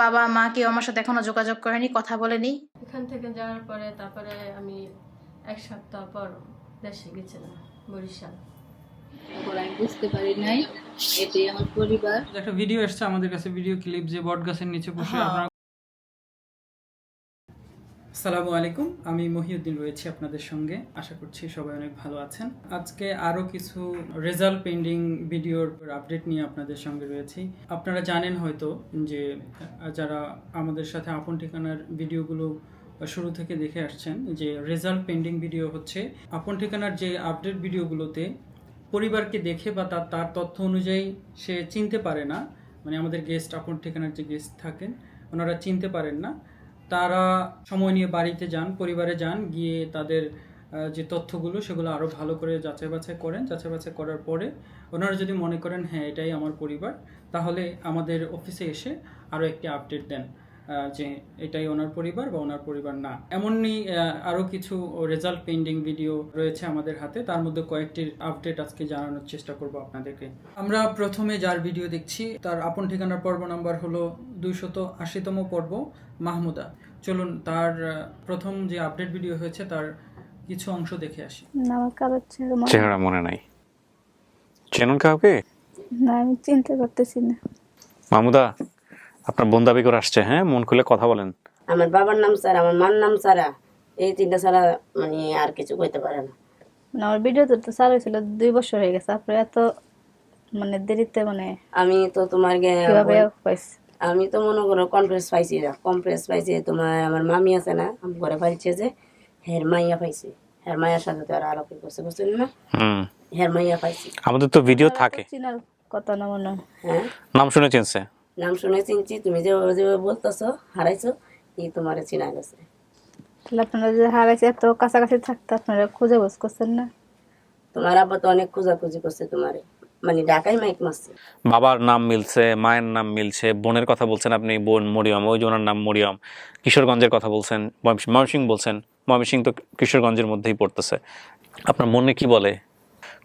বাবা মা কেউ আমার সাথে এখনো যোগাযোগ করেনি, কথা বলেনি। এখান থেকে যাওয়ার পরে তারপরে আমি 1 সপ্তাহ পর দেশে গেছিলাম, বরিশাল। তারপর আমি বুঝতে পারি নাই এটাই আমার পরিবার। একটা ভিডিও এসেছে আমাদের কাছে, ভিডিও ক্লিপ, যে বট গাছের নিচে বসে আপনারা। আসসালামু আলাইকুম, আমি মহিউদ্দিন রয়েছি আপনাদের সঙ্গে। আশা করছি সবাই অনেক ভালো আছেন। আজকে আরও কিছু রেজাল্ট পেন্ডিং ভিডিওর আপডেট নিয়ে আপনাদের সঙ্গে রয়েছি। আপনারা জানেন হয়তো যে যারা আমাদের সাথে আপন ঠিকানার ভিডিওগুলো শুরু থেকে দেখে আসছেন, যে রেজাল্ট পেন্ডিং ভিডিও হচ্ছে আপন ঠিকানার যে আপডেট ভিডিওগুলোতে পরিবারকে দেখে বা তার তথ্য অনুযায়ী সে চিনতে পারে না, মানে আমাদের গেস্ট, আপন ঠিকানার যে গেস্ট থাকেন ওনারা চিনতে পারেন না। তারা সময় নিয়ে বাড়িতে যান, পরিবারে যান, গিয়ে তাদের যে তথ্যগুলো সেগুলো আরও ভালো করে যাচাই বাছাই করেন। যাচাই বাছাই করার পরে ওনারা যদি মনে করেন হ্যাঁ এটাই আমার পরিবার, তাহলে আমাদের অফিসে এসে আরও একটি আপডেট দেন যে এটাই ওনার পরিবার বা ওনার পরিবার না। এমনই আরও কিছু রেজাল্ট পেন্ডিং ভিডিও রয়েছে আমাদের হাতে, তার মধ্যে কয়েকটির আপডেট আজকে জানানোর চেষ্টা করব আপনাদেরকে। আমরা প্রথমে যার ভিডিও দেখছি তার আপন ঠিকানার পর্ব নাম্বার হলো 280তম পর্ব, মাহমুদা। চলুন তার প্রথম যে আপডেট ভিডিও হয়েছে তার কিছু অংশ দেখে আসি। আমার কারোর চেহারা মনে নাই। চেনেন কাউকে? না, আমি চিনতে পারতেছি না। মামুদা, আপনার বোন দাবি করে আসছে। হ্যাঁ, মন খুলে কথা বলেন। আমার বাবার নাম সারা, আমার মার নাম সারা, এই তিনটা ছাড়া মানে আর কিছু কইতে পারে না। মানে আমার ভিডিও তো চালু হয়েছিল 2 বছর হয়ে গেছে, আপনার এত মানে দেরিতে মানে আমি তো তোমার কিভাবে পাইছি? আমি তো মনে করো কনফারেন্স পাইছি না, কনফারেন্স পাইছি তোমার আমার মামি আছে না, আমি ঘরে পাইছে যে হের মাইয়া পাইছি, হের মাইয়ার সাথে তো আর আলাপ করছে, বুঝছেন না? হের মাইয়া পাইছি। আমাদের তো ভিডিও থাকে। চিনার কথা না মনে হয়। হ্যাঁ, নাম শুনে চিনছে? নাম শুনে চিনছি। তুমি যে বলতেছো হারাইছো, এই তোমার চিনা গেছে। তাহলে আপনারা যে হারাইছে এত কাছাকাছি থাকতে আপনারা খুঁজে বস করছেন না? তোমার আব্বা তো অনেক খোঁজাখুঁজি করছে তোমারে, মানে ঢাকায় মাইক মারছে। বাবার নাম মিলছে, মায়ের নাম মিলছে, বোনের কথা বলছেন আপনি, বোন মরিয়ম, ওই জনের নাম মরিয়ম। কিশোরগঞ্জের কথা বলছেন, ময়মনসিংহ বলছেন, ময়মনসিংহ তো কিশোরগঞ্জের মধ্যেই পড়তেছে। আপনার মনে কি বলে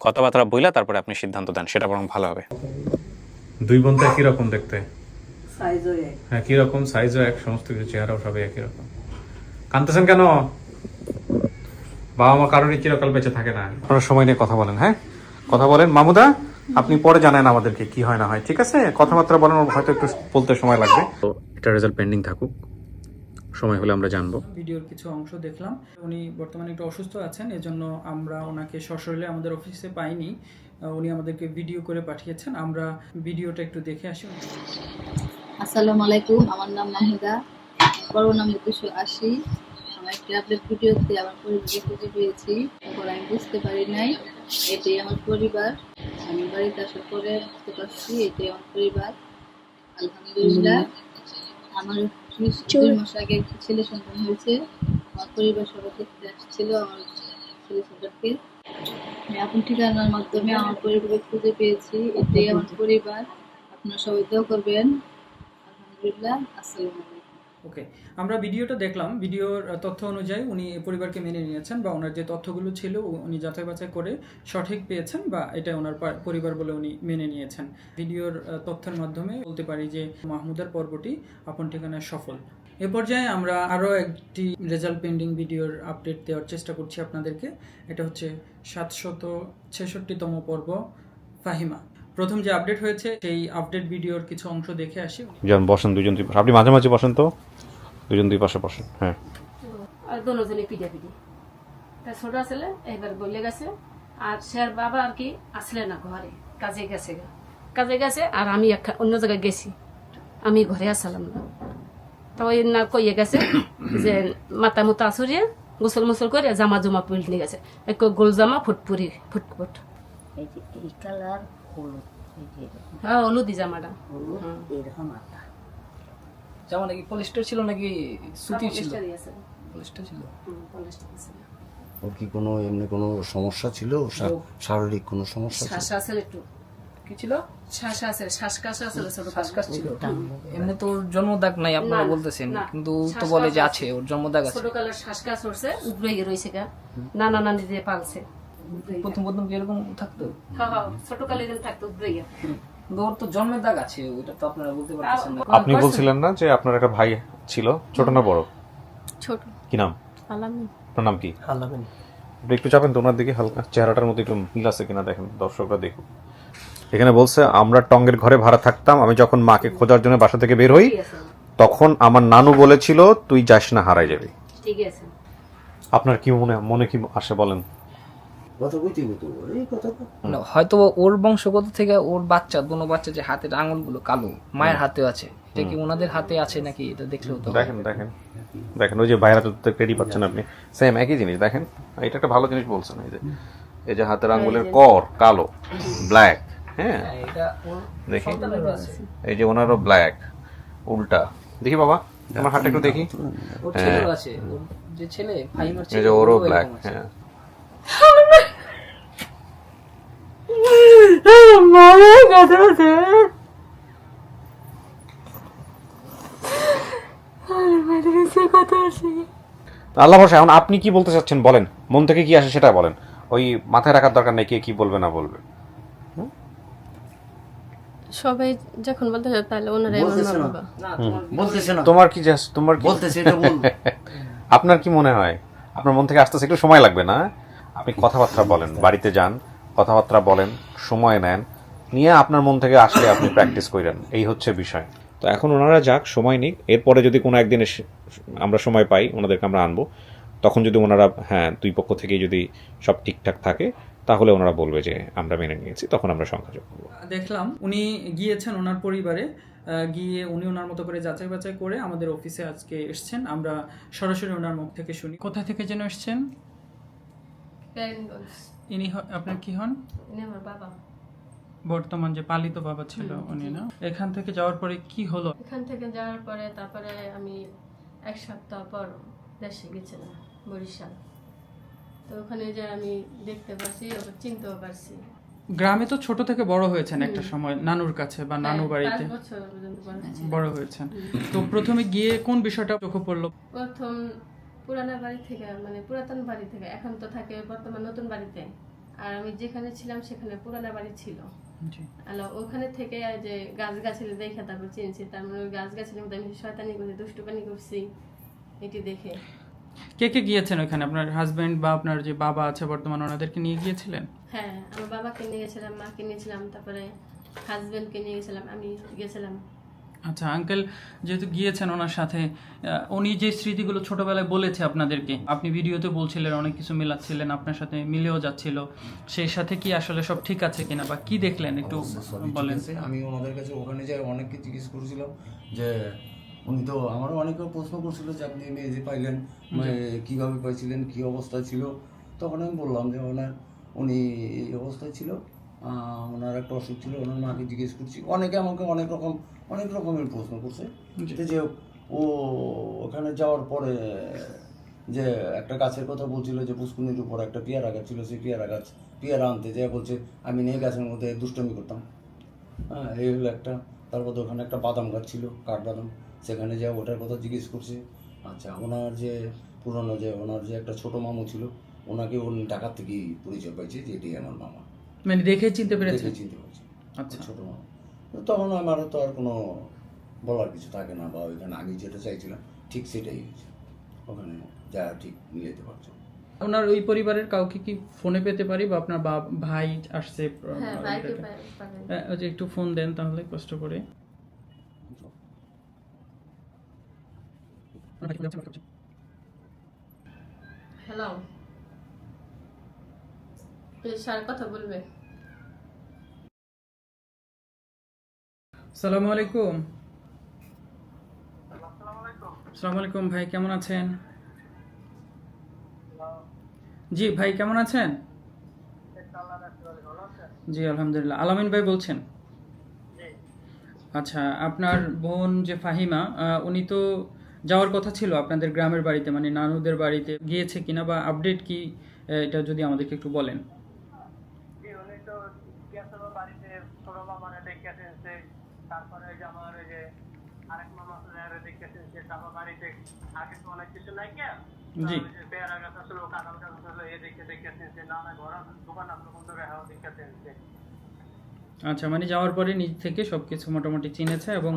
কথাবার্তা বইলা তারপরে আপনি সিদ্ধান্ত দেন, সেটা বরং ভালো হবে। দুই বোন তো একই রকম দেখতে, একই রকম সাইজও এক, সমস্ত কিছু চেহারাও সবই একই রকম। কাঁদতেছেন কেন? বাবা মা কারোরই চিরকাল বেঁচে থাকে না। আপনারা সময় নিয়ে কথা বলেন। হ্যাঁ, কথা বলেন। মামুদা, আপনি পরে জানেন আমাদেরকে কি হয় না হয়, ঠিক আছে? কথাবার্তা বলেন, হয়তো একটু বলতে সময় লাগবে। তো এটা রেজাল্ট পেন্ডিং থাকুক, সময় হলে আমরা জানবো। ভিডিওর কিছু অংশ দেখলাম। উনি বর্তমানে একটু অসুস্থ আছেন, এজন্য আমরা ওনাকে সশরীরে আমাদের অফিসে পাইনি। উনি আমাদেরকে ভিডিও করে পাঠিয়েছেন, আমরা ভিডিওটা একটু দেখে আসি। আসসালামু আলাইকুম, আমার নাম মাহিদা, পর্ব নাম্বার 280। আমার একটি আপডেট ভিডিওতে আমার পরিবারকে খুঁজে পেয়েছি। তারপর আমি বুঝতে পারি নাই এটাই আমার পরিবার। আমি বাড়িতে আসার পরে বুঝতে পারছি এটাই আমার পরিবার। আলহামদুলিল্লাহ, আমার 2 মাস আগে একটি ছেলে সন্তান হয়েছে। আমার পরিবার সবাই দেখতে আসছিল আমার ছেলে সন্তানকে। আমি আপন ঠিকানার মাধ্যমে আমার পরিবারকে খুঁজে পেয়েছি, এটাই আমার পরিবার। আপনারা সবাই দোয়া করবেন। আলহামদুলিল্লাহ, আসসালামু আলাইকুম। ওকে, আমরা ভিডিওটা দেখলাম। ভিডিওর তথ্য অনুযায়ী উনি পরিবারকে মেনে নিয়েছেন, বা ওনার যে তথ্যগুলো ছিল উনি যাচাই বাছাই করে সঠিক পেয়েছেন, বা এটা ওনার পরিবার বলে উনি মেনে নিয়েছেন। ভিডিওর তথ্যের মাধ্যমে বলতে পারি যে মাহমুদার পর্বটি আপন ঠিকানায় সফল। এ পর্যায়ে আমরা আরও একটি রেজাল্ট পেন্ডিং ভিডিওর আপডেট দেওয়ার চেষ্টা করছি আপনাদেরকে। এটা হচ্ছে 766তম পর্ব, ফাহিমা। প্রথম যে আপডেট হয়েছে সেই আপডেট ভিডিওর কিছু অংশ দেখে আসি। যেমন বসেন দুজন দুই পাশে, আপনি মাঝে মাঝে বসেন, তো দুজন দুই পাশে বসেন। হ্যাঁ, আর দুজনে পিঠে পিঠে তা ছোট ছেলে এবার বলে গেছে, আর সে বাবা আর কি আসলে না, ঘরে কাজে গেছে আর আমি অন্য জায়গায় গেছি, আমি ঘরে আসলাম না। তো ওই না কইয়ে গেছে যে মাথা মুতা আসুরিয়ে গোসল মোসল করে জামা জমা পরে নিয়ে গেছে, এক গোল জামা ফুটপুরি ফুটফুট, হ্যাঁ হলুদি জামাটা। জামা নাকি পলিস্টার ছিল নাকি সুতি ছিল? পলিস্টার ছিল। ওর কি কোনো এমনি কোনো সমস্যা ছিল, শারীরিক কোনো সমস্যা ছিল? শ্বাস আছে একটু, কি ছিল? শ্বাসকাশ আছে, ছোট শ্বাসকাশ ছিল। এমনি তো ওর জন্মদাগ নাই আপনারা বলতেছেন, কিন্তু তো বলে যে আছে, ওর জন্মদাগ আছে। ছোটকালের শ্বাসকাশ হচ্ছে, উগড়ে রয়েছে গা, নানা নানি দিয়ে পালছে। প্রথম কি এরকম থাকতো? হ্যাঁ, ছোটকালে থাকতো উগড়ে। কিন্তু ওর তো জন্মের দাগ আছে, ওইটা তো আপনারা বলতে পারতেছেন না। আপনি বলছিলেন না যে আপনার একটা ভাই ছিল, ছোট না বড়? ছোট। কি নাম? আলামিন। আপনার নাম কি? আলামিন। আপনি একটু যাবেন তো ওনার দিকে, হালকা চেহারাটার মধ্যে একটু মিল আছে কিনা দেখেন, দর্শকরা দেখুন। এখানে বলছে আমরা টঙ্গের ঘরে ভাড়া থাকতাম, আমি যখন মাকে খোঁজার জন্য বাসা থেকে বের হই তখন আমার নানু বলেছিল তুই যাস না, হারাই যাবি। ঠিক আছে। আপনার কি মনে কি আসে বলেন? না, হয়তো ওর বংশগত থেকে ওর বাচ্চা, দোনো বাচ্চা যে হাতের আঙুলগুলো কালো, মায়ের হাতেও আছে, এটা কি ওনাদের হাতে আছে নাকি এটা দেখলেও তো। দেখেন দেখেন দেখেন, ওই যে বাইরে তো টেডি পাচ্ছেন আপনি, সেম একই জিনিস। দেখেন এটা একটা ভালো জিনিস বলছেন, এই যে হাতের আঙ্গুলের কর কালো, ব্ল্যাক। হ্যাঁ এটা ওর দেখি, সন্তানেরও আছে। এই যে ওনারও ব্ল্যাক, উল্টা। দেখি বাবা আমার হাতটা একটু দেখি। ওর ছেলেও আছে, ওর যে ছেলে ফাহিমার এই ছেলে, যে ওরও ওরও ব্ল্যাক। এরকম আছে। হ্যাঁ আল্লাহ ভরসা। এখন আপনি কি বলতে চাচ্ছেন বলেন, মন থেকে কি আসে সেটা বলেন, ওই মাথায় রাখার দরকার নেই কে কি বলবে না বলবে। সবাই যখন বলতে চায় তাহলে ওনারা বলতেছে না, তোমার কি তোমার কি বলতেছে এটা বলবে। আপনার কি মনে হয়? আপনার মন থেকে আসতেছে, একটু সময় লাগবে না? আপনি কথাবার্তা বলেন, বাড়িতে যান, কথাবার্তা বলেন, সময় নেন, নিয়ে আপনার মন থেকে আসলে আপনি প্র্যাকটিস করেন, এই হচ্ছে বিষয়। তো এখন ওনারা যাক, সময় নিক, এরপরে যদি কোনো একদিন আমরা সময় পাই ওনাদেরকে আমরা আনবো, তখন যদি ওনারা হ্যাঁ দুই পক্ষ থেকে যদি সব ঠিকঠাক থাকে তাহলে ওনারা বলবে যে আমরা মেনে নিয়েছি, তখন আমরা সংখ্যা যোগ করবো। দেখলাম উনি গিয়েছেন ওনার পরিবারে, গিয়ে উনি ওনার মতো করে যাচাই বাছাই করে আমাদের অফিসে আজকে এসছেন। আমরা সরাসরি ওনার মুখ থেকে শুনি। কোথা থেকে যেন এসছেন? ইনি আপনার কি হন? ইনি আমার বাবা। বর্তমান যে পালিত বাবা ছিল উনি না? এখান থেকে যাওয়ার পরে কি হলো? এখান থেকে যাওয়ার পরে তারপরে আমি 1 সপ্তাহ পর দেশে গেছিলাম, বরিশাল। তো ওখানে যে আমি দেখতে পাচ্ছি, ওকে চিনতেও পারছি। গ্রামে তো ছোট থেকে বড় হয়েছেন একটা সময়, নানুর কাছে বা নানু বাড়িতে 5 বছর পর্যন্ত বড় হয়েছেন। তো প্রথমে গিয়ে কোন বিষয়টা চোখে পড়লো? প্রথম পুরানা বাড়ি থেকে, মানে পুরাতন বাড়ি থেকে, এখন তো থাকে বর্তমান নতুন বাড়িতে, আর আমি যেখানে ছিলাম সেখানে পুরানা বাড়ি ছিল। ওখানে থেকে যে গাছ গাছালি দেখে তারপর চিনছি, তার মানে ওই গাছ গাছালির মধ্যে আমি শয়তানি করছি, দুষ্টুপানি করছি, এটি দেখে। কে কে গিয়েছেন ওখানে? আপনার হাজবেন্ড বা আপনার যে বাবা আছে বর্তমান, ওনাদেরকে নিয়ে গিয়েছিলেন? হ্যাঁ, আমার বাবাকে নিয়ে গেছিলাম, মাকে নিয়েছিলাম, তারপরে হাজবেন্ডকে নিয়ে গেছিলাম, আমি গেছিলাম। আচ্ছা আঙ্কেল, যেহেতু গিয়েছেন ওনার সাথে, উনি যে স্মৃতিগুলো ছোটবেলায় বলেছে আপনাদেরকে, আপনি ভিডিওতে বলছিলেন অনেক কিছু মিলাচ্ছিলেন, আপনার সাথে মিলেও যাচ্ছিল, সেই সাথে কি আসলে সব ঠিক আছে কিনা বা কি দেখলেন একটু বলেন। আমি ওনাদের কাছে ওখানে যাই অনেককে জিজ্ঞেস করেছিলাম যে উনি তো আমারও অনেকে প্রশ্ন করছিল যে আপনি মেয়ে যে পাইলেন, কিভাবে পাইছিলেন, কি অবস্থায় ছিল। তখন আমি বললাম যে উনি এই অবস্থায় ছিল, ওনার একটা অসুখ ছিল, ওনার মাকে জিজ্ঞেস করছি। অনেকে আমাকে অনেক রকমের প্রশ্ন করছে যে ও ওখানে যাওয়ার পরে যে একটা গাছের কথা বলছিল যে পুষ্কুনির উপর একটা পেয়ারা গাছ ছিল, সেই পেয়ারা আনতে যে বলছে আমি নিয়ে গাছের মধ্যে দুষ্টমি করতাম। হ্যাঁ, এই হলো একটা। তারপর ওখানে একটা বাদাম গাছ ছিল, কাঠবাদাম, সেখানে যা ওটার কথা জিজ্ঞেস করছে। আচ্ছা, ওনার যে পুরনো যে ওনার যে একটা ছোট মামু ছিল, ওনাকে উনি ঢাকার থেকেই পরিচয় পাইছে যে এটাই আমার মামা, মানে দেখে চিনতে পেরেছে? চিনতে পারছি। আচ্ছা, ছোট মামা। তখন আমার তো আর কোনো বলার কিছু থাকে না, বা ওইখানে আমি যেটা চাইছিলাম ঠিক সেটাই হয়েছে, ওখানে যা ঠিক মিলাইতে পারছো। ওনার ওই পরিবারের কাউকে কি ফোনে পেতে পারি, বা আপনার ভাই আসছে? ওই যে একটু ফোন দেন তাহলে কষ্ট করে। হ্যালো, স্যার কথা বলবে। আসসালামু আলাইকুম। আসসালামু আলাইকুম ভাই, কেমন আছেন? জি ভাই, কেমন আছেন? জি আলহামদুলিল্লাহ। আলামিন ভাই বলছেন? আচ্ছা, আপনার বোন যে ফাহিমা, উনি তো যাওয়ার কথা ছিল আপনাদের গ্রামের বাড়িতে, মানে নানুদের বাড়িতে, গিয়েছে কিনা বা আপডেট কি, এটা যদি আমাদেরকে একটু বলেন। তারপরে যে আমার যে আরেক মামা দেখতেছে আমার বাড়িতে আগে তো অনেক কিছু নাই কে, পেয়ারা গাছ আসলো, কাঁঠাল গাছ আসলো, এ দেখতেছে নানা ঘর দোকান আসলো, কোন জায়গায় দেখতেছে। আচ্ছা, মানে যাওয়ার পরে নিজ থেকে সবকিছু মোটামুটি চিনেছে এবং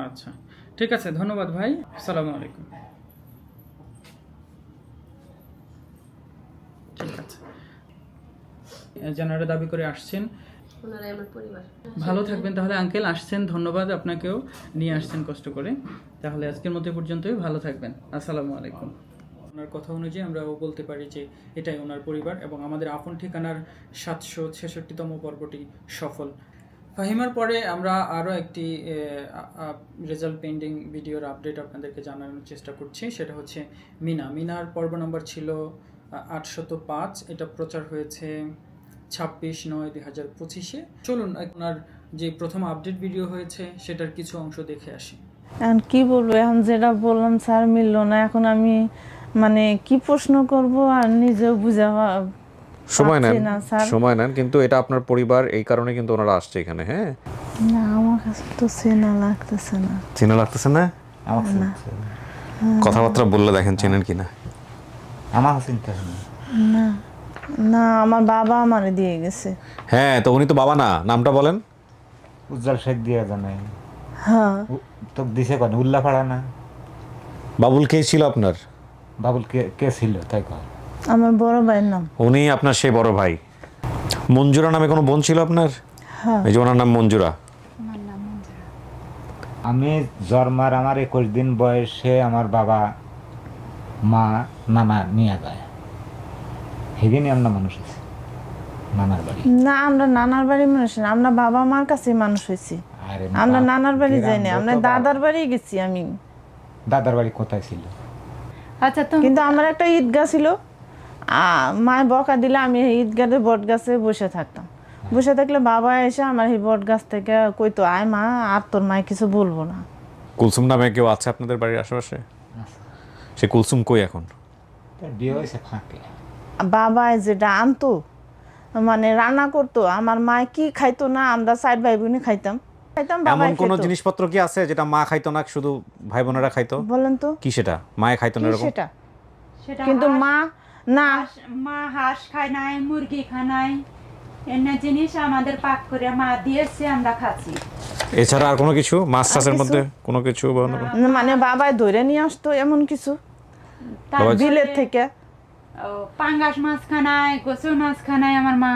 আচ্ছা, ঠিক আছে, ধন্যবাদ ভাই, আসসালামু আলাইকুম। ঠিক আছে, যারা দাবি করে আসছেন ওনারাই আমার পরিবার। ভালো থাকবেন তাহলে আঙ্কেল, আসছেন, ধন্যবাদ আপনাকেও, নিয়ে আসছেন কষ্ট করে। তাহলে আজকের মতো পর্যন্তই, ভালো থাকবেন, আসসালামু আলাইকুম। ওনার কথা অনুযায়ী আমরাও বলতে পারি যে এটাই ওনার পরিবার এবং আমাদের আপন ঠিকানার 766তম পর্বটি সফল। ফাহিমার পরে আমরা আরও একটি রেজাল্ট পেন্ডিং ভিডিওর আপডেট আপনাদেরকে জানানোর চেষ্টা করছি। সেটা হচ্ছে মিনার পর্ব নাম্বার ছিল 805। এটা প্রচার হয়েছে 26/9/2025-এ। চলুন আপনার যে প্রথম আপডেট ভিডিও হয়েছে সেটার কিছু অংশ দেখে আসি। এখন কি বলবো, এখন যেটা বললাম স্যার মিললো না, এখন আমি মানে কি প্রশ্ন করব আর নিজেও বুঝা সময় নেন, না স্যার। সময় নেন, কিন্তু এটা আপনার পরিবার, এই কারণে কিন্তু ওনারা আসছে এখানে। হ্যাঁ, না আমার কাছে তো চেনা লাগতেছে না। চেনা লাগতেছে না? না। কথাবার্তা বললে দেখেন চেনেন কিনা। আমার চিন্তা না না, আমার বাবা আমারে দিয়ে গেছে। হ্যাঁ, তো উনি তো বাবা না, নামটা বলেন। উজ্জ্বল শেখ দিয়ে জানাই। হ্যাঁ, তো দিছে কোন উল্লাপাড়া না? বাবুল কে ছিল আপনার? বাবুল কে ছিল তাই কয়? আমার বড় ভাইয়ের নাম। উনি আপনার সেই বড় ভাই। মঞ্জুরা নামে কোনো বোন ছিল আপনার? হ্যাঁ, এই যে ওনার নাম মঞ্জুরা। আমি জন্মার আমার 21 দিন বয়সে আমার বাবা মা নানা নিয়ে যায়, সেদিনই আমরা মানুষ হয়েছি নানার বাড়ি। না আমরা নানার বাড়ি মানুষ না, আমরা বাবা মার কাছে মানুষ হয়েছি। আমরা নানার বাড়ি যাইনি, আমরা দাদার বাড়ি গেছি। আমি দাদার বাড়ি কোথায় ছিল? আচ্ছা, কিন্তু আমার একটা ঈদগাহ ছিল, মায় বকা দিলে আমি ঈদগাহের বট গাছে বসে থাকতাম। বসে থাকলে বাবা এসে আমার এই বট গাছ থেকে কইতো, আয় মা, আর তোর মায় কিছু বলবো না। কুলসুম নামে কেউ আছে আপনাদের বাড়ির আশেপাশে? সে কুলসুম কই এখন? বিয়ে হয়েছে ফাঁকে। বাবা যেটা আনতো মানে রান্না করতো, আমার মায় কি খাইতো না, আমরা 4 ভাই বোনে খাইতাম। এমন কোন জিনিসপত্র কি আছে যেটা মা খাইতো না, শুধু ভাই বোনেরা খাইতো? বলেন তো কি সেটা? মায়ে খাইতো না এরকম? সেটা কিন্তু মা না, মা হাঁস খায় নাই, মুরগি খায় নাই, এমন জিনিস আমাদের পাক করে মা দিয়েছে, আমরা খাচ্ছি। এছাড়া আর কোনো কিছু? মাছ চাষের মধ্যে কোনো কিছু? মানে বাবাই ধরে নিয়ে আসতো এমন কিছু বিলের থেকে। পাঙ্গাস মাছ খানায়, গোসল মাছ খানায় আমার মা।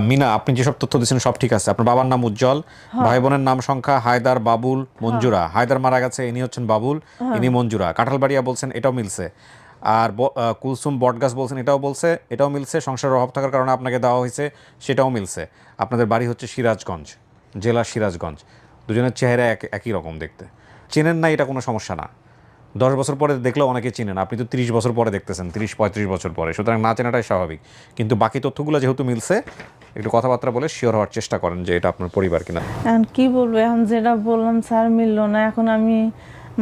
মিনা, আপনি যেসব তথ্য দিচ্ছেন সব ঠিক আছে। আপনার বাবার নাম উজ্জ্বল, ভাই বোনের নাম সংখ্যা হায়দার, বাবুল, মঞ্জুরা। হায়দার মারা গেছে, ইনি হচ্ছেন বাবুল, ইনি মঞ্জুরা। কাঁঠালবাড়িয়া বলছেন, এটাও মিলছে। আর কুলসুম বটগাছ বলছেন, এটাও বলছে, এটাও মিলছে। সংসারের অভাব থাকার কারণে আপনাকে দেওয়া হয়েছে, সেটাও মিলছে। আপনাদের বাড়ি হচ্ছে সিরাজগঞ্জ, জেলা সিরাজগঞ্জ। দুজনের চেহারা একই রকম দেখতে। চেনেন না, এটা কোনো সমস্যা না। 10 বছর পরে দেখলেও অনেকে চিনেন, আপনি তো 30 বছর পরে দেখতেছেন, 30-35 বছর পরে, সুতরাং না চেনাটাই স্বাভাবিক। কিন্তু বাকি তথ্যগুলো যেহেতু মিলছে, একটু কথাবার্তা বলে শিওর হওয়ার চেষ্টা করেন যে এটা আপনার পরিবার কিনা। এখন কি বলবো, এখন যেটা বললাম স্যার মিললো না, এখন আমি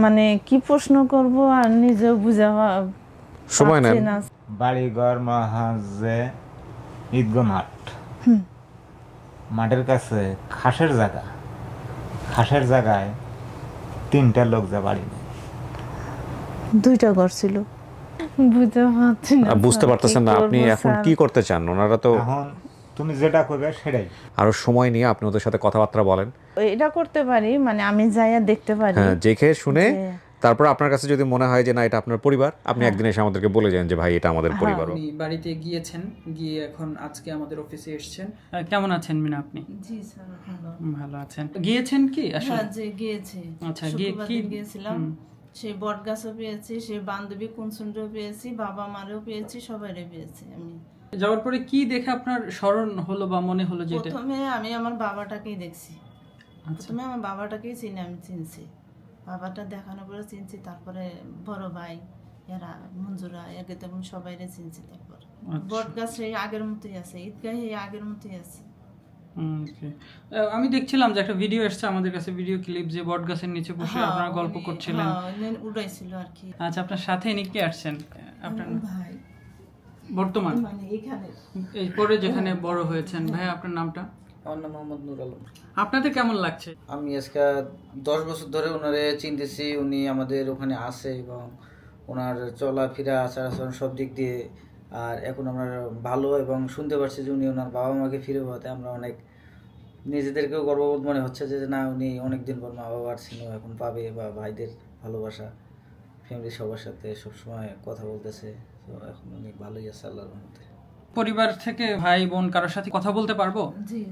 মানে কি প্রশ্ন করব আর নিজেও বুঝা সময় নেন। বাড়িঘর মহাজে ঈদগাহ মাঠ, মাঠের কাছে খাসের জায়গায় 3টা লোক যা বাড়ি নেই, 2টা ঘর ছিল। বুঝতে পারতেছেন না আপনি এখন কি করতে চান? ওনারা তো এখন তুমি যেটা করবে সেটাই। আরো সময় নিয়ে আপনি ওদের সাথে কথাবার্তা বলেন। এটা করতে পারি, মানে আমি যাইয়া দেখতে পারি। হ্যাঁ, দেখে শুনে তারপর আপনার কাছে যদি মনে হয় যে না এটা আপনার পরিবার, আপনি একদিন এসে আমাদেরকে বলে যান যে ভাই এটা আমাদের পরিবার। আপনি বাড়িতে গিয়েছেন, গিয়ে এখন আজকে আমাদের অফিসে এসেছেন। কেমন আছেন মিনা আপনি? জি স্যার, ভালো আছেন। গিয়েছেন কি আসলে? হ্যাঁ, যে গিয়েছি। আচ্ছা, গিয়ে কি গিয়েছিলাম, সেই বটগাছও পেয়েছি, সেই বান্ধবী কুনসুন্ডও পেয়েছি, বাবা মারেও পেয়েছি, সবাইরে পেয়েছি। আমি যাওয়ার পরে কি দেখে আপনার স্মরণ হলো বা মনে হলো যে প্রথমে আমি আমার বাবাটাকেই দেখছি। প্রথমে আমার বাবাটাকেই আমি চিনছি, বাবাটা দেখানোর পরে চিনছি, তারপরে বড় ভাই এরা মঞ্জুরা, একে তেমন সবাইরে চিনছি। তারপর বটগাছ সেই আগের মতোই আছে, ঈদগাহ এই আগের মতোই আছে। আমি দেখছিলাম যে একটা ভিডিও এসেছে আমাদের কাছে, ভিডিও ক্লিপ, যে বট গাছের নিচে বসে আপনারা গল্প করছিলেন, উড়াইছিল আর কি। আচ্ছা, আপনার সাথে ইনি কে আসছেন? আপনার ভাই বর্তমান, মানে এখানে এই পরে যেখানে বড় হয়েছেন। ভাই আপনার নামটা? আমার নাম মোহাম্মদ নুর আলম। আপনাদের কেমন লাগছে? আমি আজকে 10 বছর ধরে ওনারে চিনতেছি, উনি আমাদের ওখানে আসে এবং ওনার চলাফেরা আচার আচরণ সব দিক দিয়ে আর এখন আমরা ভালো এবং শুনতে পারছি যে উনি ওনার বাবা মাকে ফিরে পাওয়াতে আমরা অনেক নিজেদেরকেও গর্ববোধ মনে হচ্ছে যে না উনি অনেকদিন পর মা বাবার স্নেহ এখন পাবে বা ভাইদের ভালোবাসা ফ্যামিলির সবার সাথে সবসময় কথা বলতেছে। তো এখন উনি ভালোই আছে আল্লাহর রহমতে। পরিবার থেকে ভাই বোন কারোর সাথে কথা বলতে পারবো? জি।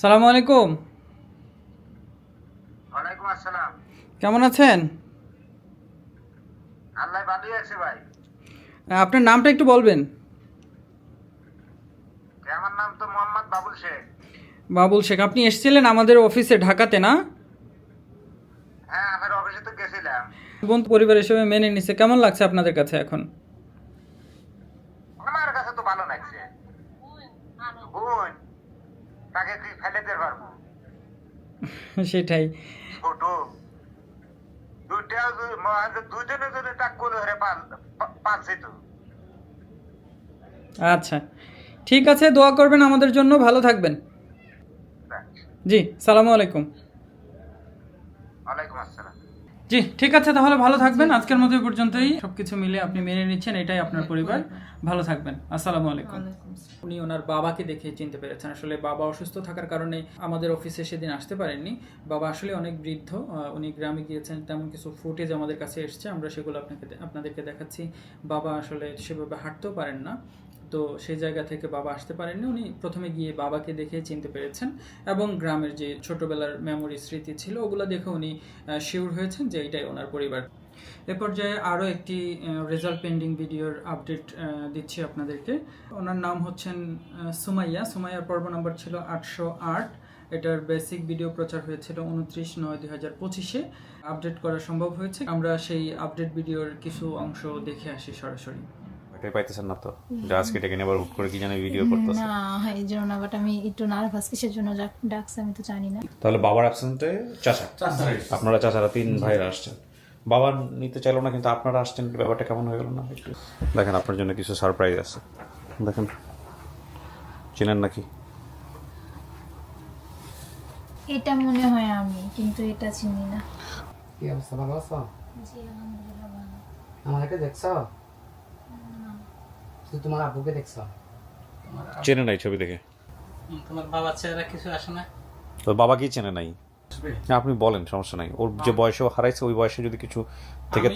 সালামু আলাইকুম। ওয়ালাইকুম আসসালাম। কেমন আছেন? আল্লাহ ভালোই আছে ভাই। আপনার নামটা একটু বলবেন। আমার নাম তো মোহাম্মদ বাবুল শেখ। বাবুল শেখ, আপনি এসেছিলেন আমাদের অফিসে ঢাকাতে না? হ্যাঁ, আমার অফিসে তো গেছিলাম। বোন পরিবার হিসেবে মেনে নিছে, কেমন লাগছে আপনাদের কাছে এখন? আমার কাছে তো ভালো লাগছে। বোন তাকে কি ফেলে দিতে পারবো? সেটাই। ছোট দুজনে যদি তাক কোলে ধরে পালছে তো। আচ্ছা ঠিক আছে, দোয়া করবেন আমাদের জন্য, ভালো থাকবেন। জি, সালামু আলাইকুম। ওয়ালাইকুম আসসালাম। জি ঠিক আছে, তাহলে ভালো থাকবেন। আজকের মতো এই পর্যন্তই। সবকিছু মিলে আপনি মেনে নিচ্ছেন, এটাই আপনার পরিবার। ভালো থাকবেন। আসসালামু আলাইকুম। উনি ওনার বাবাকে দেখে চিনতে পেরেছেন। আসলে বাবা অসুস্থ থাকার কারণে আমাদের অফিসে সেদিন আসতে পারেননি। বাবা আসলে অনেক বৃদ্ধ, উনি গ্রামে গিয়েছেন, তেমন কিছু ফুটেজ আমাদের কাছে এসছে, আমরা সেগুলো আপনাদেরকে দেখাচ্ছি। বাবা আসলে সেভাবে হাঁটতেও পারেন না, তো সেই জায়গা থেকে বাবা আসতে পারেননি। উনি প্রথমে গিয়ে বাবাকে দেখে চিনতে পেরেছেন এবং গ্রামের যে ছোটবেলার মেমোরি স্মৃতি ছিল ওগুলো দেখে উনি শিওর হয়েছেন যে এটাই ওনার পরিবার। এ পর্যায়ে আরও একটি রেজাল্ট পেন্ডিং ভিডিওর আপডেট দিচ্ছি আপনাদেরকে। ওনার নাম হচ্ছেন সুমাইয়া। সুমাইয়ার পর্ব নাম্বার ছিল 808। এটার বেসিক ভিডিও প্রচার হয়েছিল 29/9/2025-এ। আপডেট করা সম্ভব হয়েছে। আমরা সেই আপডেট ভিডিওর কিছু অংশ দেখে আসি সরাসরি। এটাই পাইতেছেন না তো, যে আজকে ডেকে নিয়ে আবার হুট করে কি জানি ভিডিও করতেছে না, এই জন্য না, বাট আমি একটু নার্ভাস, কিসের জন্য ডাকছে আমি তো জানি না। তাহলে বাবার অ্যাবসেন্টে চাচা, আপনারা চাচারা 3 ভাইরা আসছেন। বাবা নিতে চাইলো না কিন্তু আপনারা আসছেন, ব্যাপারটা কেমন হয়ে গেল না? একটু দেখেন, আপনার জন্য কিছু সারপ্রাইজ আছে। দেখেন, চেনেন নাকি? এটা মনে হয় আমি, কিন্তু এটা চিনি না। কি অবস্থা, ভালো আছো? জি আলহামদুলিল্লাহ ভালো। আমাকে দেখছো? তুই তোমার আব্বুকে দেখছো? চেনে নাই ছবি দেখে? তোমার বাবার চেহারা কিছু আসে না? তো বাবা কি চেনে নাই? না, আপনি বলেন, সমস্যা নাই। ওর যে বয়সে হারাইছে, ওই বয়সে যদি কিছু থেকে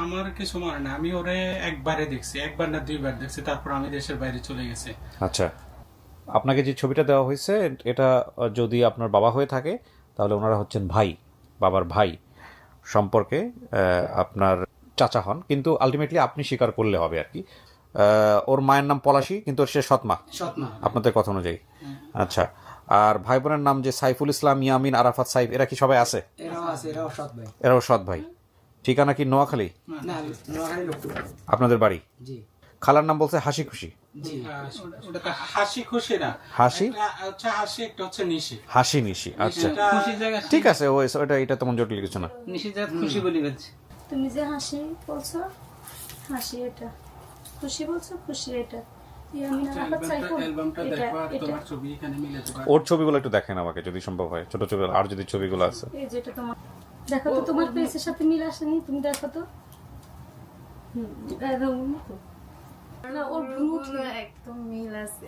আমার কিছু মনে না। আমি ওরে একবারে দেখছি, একবার না 2বার দেখছি, তারপর আমি দেশের বাইরে চলে গেছি। আচ্ছা, আপনাকে যে ছবিটা দেওয়া হয়েছে এটা যদি আপনার বাবা হয়ে থাকে তাহলে ওনারা হচ্ছেন ভাই, বাবার ভাই সম্পর্কে আপনার চাচা হন, কিন্তু আলটিমেটলি আপনি স্বীকার করলে হবে আর কি। ওর মায়ের নাম পলাশী, কিন্তু সে সৎমা আপনাদের কথা অনুযায়ী। আচ্ছা, আর ভাই বোনের নাম যে সাইফুল ইসলাম, ইয়ামিন, আরাফাত, সাইফ, এরা কি সবাই আছে? এরাও সৎ ভাই। ঠিকানা কি নোয়াখালী? আপনাদের বাড়ি? খালার নাম বলছে হাসি খুশি। হাসি খুশি না, হাসি আচ্ছা, হাসি একটা হচ্ছে নিশি, হাসি নিশি। আচ্ছা ঠিক আছে, ওটা এটা তেমন জটিল কিছু না। নিশি জাত খুশি বলি বলছি। তুমি যে হাসি বলছো, হাসি এটা, খুশি বলছো, খুশি এটা। ওর ছবিগুলো একটু দেখেন আমাকে যদি সম্ভব হয়, ছোট ছবি আর যদি ছবিগুলো আছে। এই যেটা তোমার দেখো তো, তোমার ফেসের সাথে মিল আসেনি, তুমি দেখো তো। না, ওর ব্রুট একদম মিল আছে।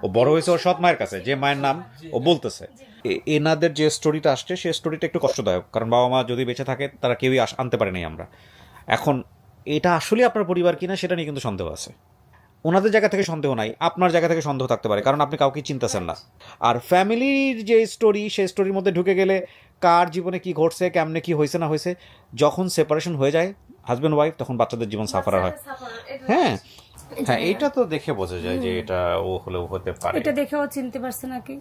ও বড় হয়েছে ওর সৎ মায়ের কাছে, যে মায়ের নাম ও বলতেছে। এনাদের যে স্টোরিটা আসছে সেই স্টোরিটা একটু কষ্টদায়ক, কারণ বাবা মা যদি বেঁচে থাকে তারা কেউই আনতে পারেনি আমরা। এখন এটা আসলে আপনার পরিবার কিনা সেটা নিয়ে কিন্তু সন্দেহ আছে। ওনাদের জায়গা থেকে সন্দেহ নাই, আপনার জায়গা থেকে সন্দেহ থাকতে পারে, কারণ আপনি কাউকে চিনতেছেন না। আর ফ্যামিলির যে স্টোরি, সেই স্টোরির মধ্যে ঢুকে গেলে কার জীবনে কি ঘটছে, কেমনে কি হয়েছে না হয়েছে, যখন সেপারেশন হয়ে যায় হাজব্যান্ড ওয়াইফ, তখন বাচ্চাদের জীবন সাফার হয়। হ্যাঁ হ্যাঁ, এটা তো দেখে বোঝা যায় যে এটা ও হলেও হতে পারে। এটা দেখে ও চিনতে পারছে নাকি?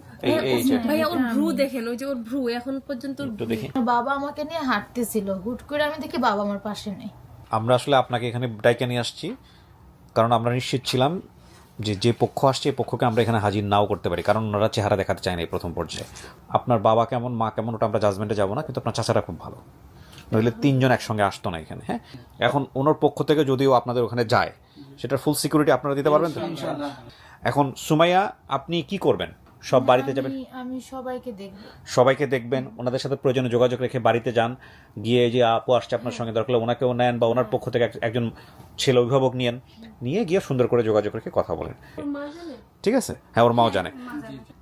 ভাইয়া ওর ভ্রু দেখেন, ওই যে ওর ভ্রু এখন পর্যন্ত। বাবা আমাকে নিয়ে হাঁটতেছিল, হুট করে আমি দেখি বাবা আমার পাশে নেই। আমরা আসলে আপনাকে এখানে ডাইকে নিয়ে আসছি কারণ আমরা নিশ্চিত ছিলাম যে পক্ষ আসছে এই পক্ষকে আমরা এখানে হাজির নাও করতে পারি, কারণ ওনারা চেহারা দেখাতে চায় না এই প্রথম পর্যায়ে। আপনার বাবা কেমন, মা কেমন, ওটা আমরা জাজমেন্টে যাবো না, কিন্তু আপনার চাচারা খুব ভালো, নইলে 3 জন একসঙ্গে আসতো না এখানে। হ্যাঁ, এখন ওনার পক্ষ থেকে যদিও আপনাদের ওখানে যায়, সেটার ফুল সিকিউরিটি আপনারা দিতে পারবেন তো? এখন সুমাইয়া, আপনি কি করবেন? সব বাড়িতে যাবেন? আমি সবাইকে দেখব। সবাইকে দেখবেন, ওনাদের সাথে প্রয়োজনে যোগাযোগ রেখে বাড়িতে যান, গিয়ে যে আপু আসছে আপনার সঙ্গে, দরকার হলে ওনাকেও নেন বা ওনার পক্ষ থেকে একজন ছেলে অভিভাবক নিয়ে গিয়ে সুন্দর করে যোগাযোগ রেখে কথা বলেন, ঠিক আছে? হ্যাঁ, ওর মাও জানে।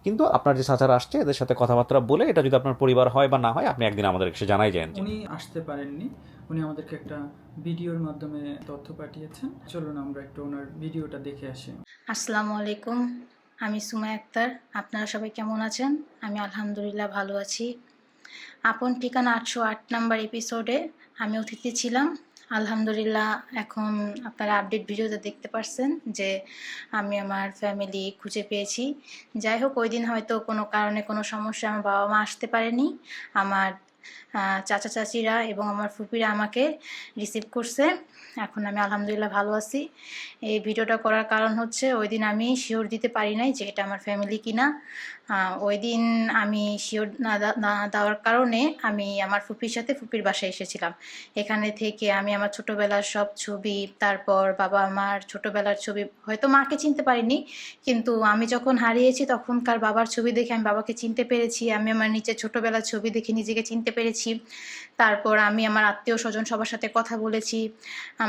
কিন্তু আপনার যে চাচারা আসছে এদের সাথে কথাবার্তা বলে, এটা যদি আপনার পরিবার হয় বা না হয়, আপনি একদিন আমাদের এসে জানাই যান। উনি আসতে পারেননি, উনি আমাদেরকে একটা ভিডিওর মাধ্যমে তথ্য পাঠিয়েছেন। চলুন আমরা একটু ওনার ভিডিওটা দেখে আসি। আসসালামু আলাইকুম, আমি সুমাইয়া আক্তার। আপনারা সবাই কেমন আছেন? আমি আলহামদুলিল্লাহ ভালো আছি। আপন ঠিকানা 808 নাম্বার এপিসোডে আমি অতিথি ছিলাম। আলহামদুলিল্লাহ এখন আপনারা আপডেট ভিডিওতে দেখতে পারছেন যে আমি আমার ফ্যামিলি খুঁজে পেয়েছি। যাই হোক, ওই দিন হয়তো কোনো কারণে কোনো সমস্যা আমার বাবা মা আসতে পারেনি। আমার চাচা চাচিরা এবং আমার ফুপিরা আমাকে রিসিভ করছে। এখন আমি আলহামদুলিল্লাহ ভালো আছি। এই ভিডিওটা করার কারণ হচ্ছে ওই দিন আমি শিওর দিতে পারি নাই যে এটা আমার ফ্যামিলি কিনা। ওই দিন আমি শিওর না দেওয়ার কারণে আমি আমার ফুপির সাথে ফুপির বাসায় এসেছিলাম। এখানে থেকে আমি আমার ছোটোবেলার সব ছবি, তারপর বাবা আমার ছোটোবেলার ছবি, হয়তো মাকে চিনতে পারিনি, কিন্তু আমি যখন হারিয়েছি তখনকার বাবার ছবি দেখে আমি বাবাকে চিনতে পেরেছি। আমি আমার নিচে ছোটোবেলার ছবি দেখে নিজেকে চিনতে পেরেছি। তারপর আমি আমার আত্মীয় স্বজন সবার সাথে কথা বলেছি।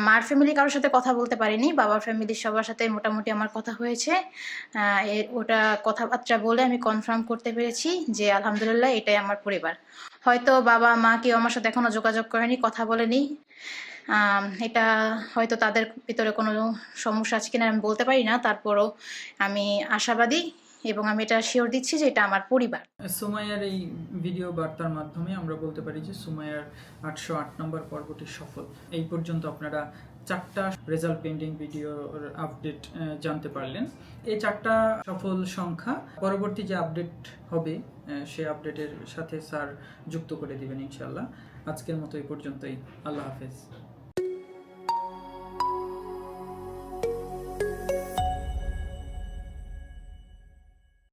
মার ফ্যামিলি কারোর সাথে কথা বলতে পারিনি, বাবার ফ্যামিলির সবার সাথে মোটামুটি আমার কথা হয়েছে। ওটা কথাবার্তা বলে আমি কনফার্ম করতে পেরেছি যে আলহামদুলিল্লাহ এটাই আমার পরিবার। হয়তো বাবা মা কেউ আমার সাথে এখনও যোগাযোগ করেনি, কথা বলেনি। এটা হয়তো তাদের ভিতরে কোনো সমস্যা আছে কিনা আমি বলতে পারি না, তারপরও আমি আশাবাদী এবং আমি এটা শিওর দিচ্ছি যে এটা আমার পরিবার। সুমাইয়ার এই ভিডিও বার্তার মাধ্যমে আমরা বলতে পারি যে সুমাইয়ার 808 নম্বর পর্বটি সফল। এই পর্যন্ত আপনারা 4টা রেজাল্ট পেন্ডিং ভিডিওর আপডেট জানতে পারলেন। এই 4টা সফল সংখ্যা পরবর্তী যে আপডেট হবে সেই আপডেটের সাথে স্যার যুক্ত করে দিবেন ইনশাআল্লাহ। আজকের মতো এই পর্যন্তই। আল্লাহ হাফেজ।